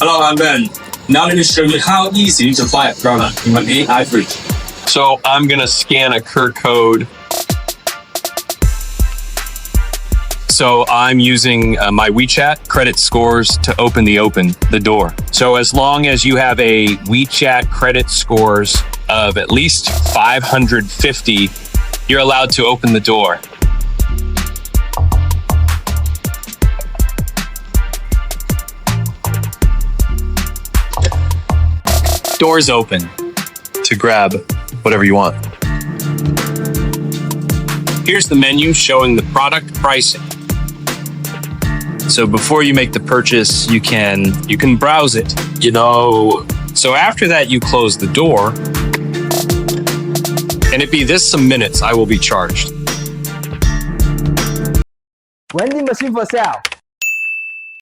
Hello, I'm Ben. Now let me show you how easy to buy a product in an AI fridge. So I'm gonna scan a QR code. So I'm using my WeChat credit scores to open the door. So as long as you have a WeChat credit scores of at least 550, you're allowed to open the door. Doors open to grab whatever you want. Here's the menu showing the product pricing. So before you make the purchase, you can browse it, So after that, you close the door, and it be this some minutes, I will be charged. Vending machine for sale.